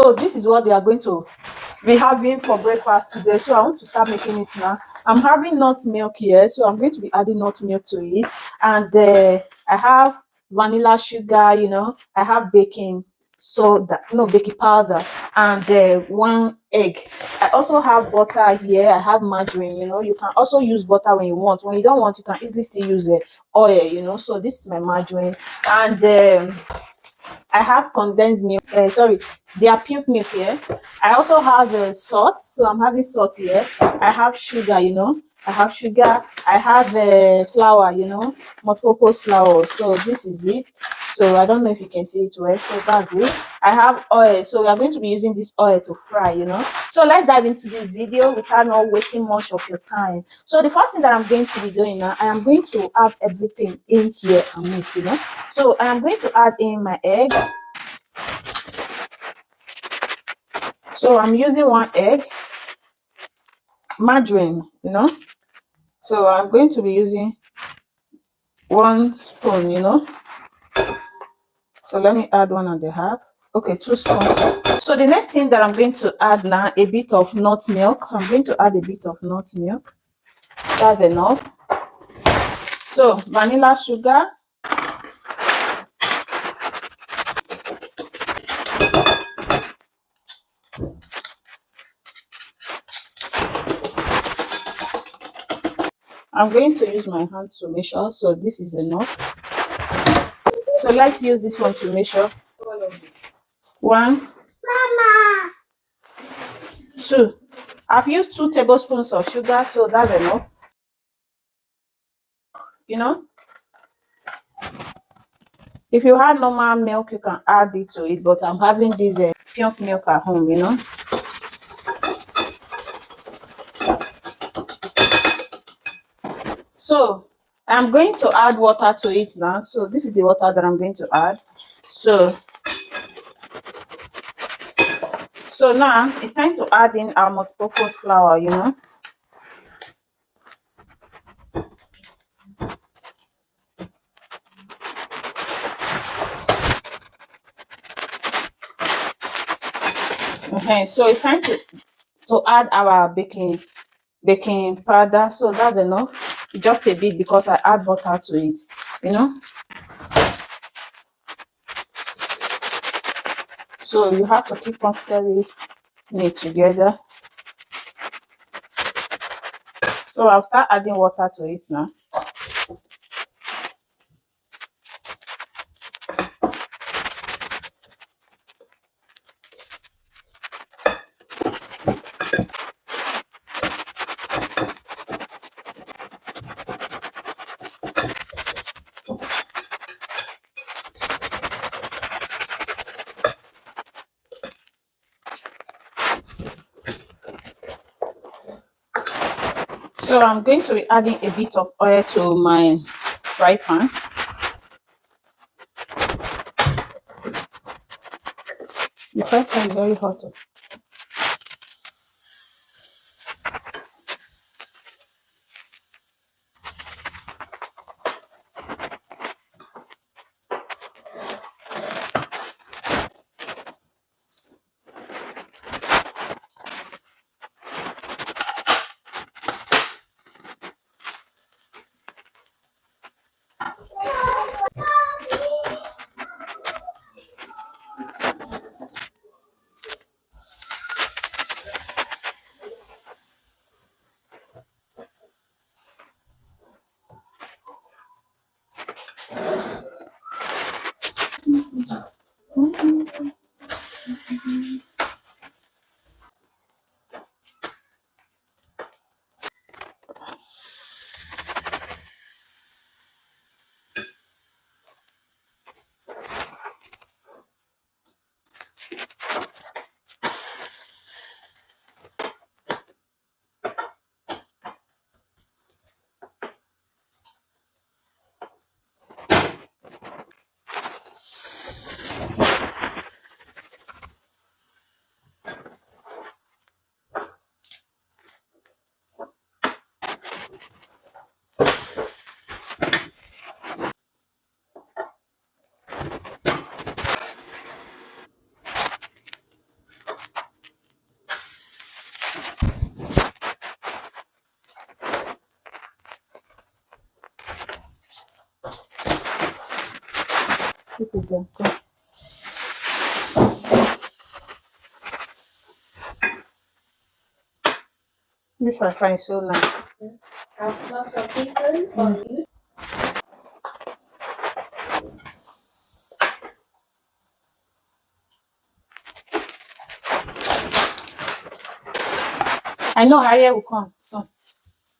So this is what they are going to be having for breakfast today. So I want to start making it now. I'm having nut milk here, so I'm going to be adding nut milk to it. And I have vanilla sugar, I have baking soda, no, baking powder, and one egg. I also have butter here. I have margarine. You can also use butter when you want. When you don't want, you can easily still use oil. So this is my margarine. And I have condensed milk. Sorry, they are pink milk here. I also have salt, so I'm having salt here. I have sugar, I have sugar. I have flour, multi-purpose flour. So this is it. So I don't know if you can see it well. So that's it. I have oil, so we are going to be using this oil to fry. So let's dive into this video without not wasting much of your time. So the first thing that I'm going to be doing now, I am going to add everything in here and mix. So I am going to add in my egg. So I'm using one egg, margarine, So I'm going to be using 1 spoon. So let me add 1.5. Okay, 2 spoons. So the next thing that I'm going to add now, a bit of nut milk. I'm going to add a bit of nut milk. That's enough. So vanilla sugar. I'm going to use my hand to measure. So this is enough. So let's use this one to measure. 1, 2. I've used 2 tablespoons of sugar, so that's enough. If you have normal milk, you can add it to it, but I'm having this pink milk at home. So I'm going to add water to it now. So this is the water that I'm going to add. So now it's time to add in our multi-purpose flour. Okay, so it's time to add our baking powder. So that's enough, just a bit, because I add butter to it. So you have to keep on stirring it together. So I'll start adding water to it now. So I'm going to be adding a bit of oil to my fry pan. The fry pan is very hot. Keep it there. Go. This Wi-Fi is so nice. I've talked to people on YouTube. I know Harriet will come soon.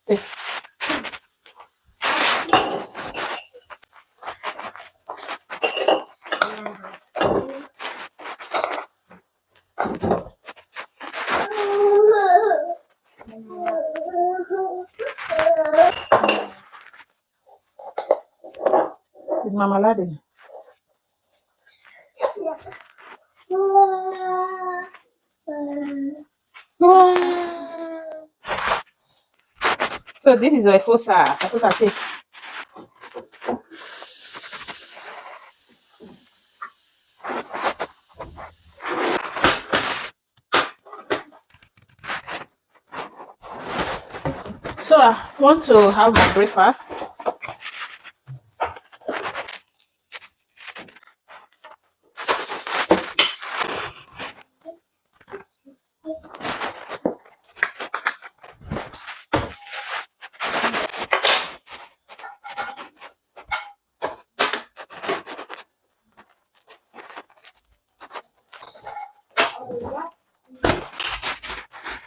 Okay. It's Mama Lade. So this is Efosa cake. So I want to have my breakfast.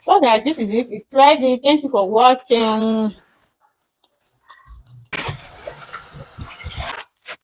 So that this is it. It's Friday. Thank you for watching.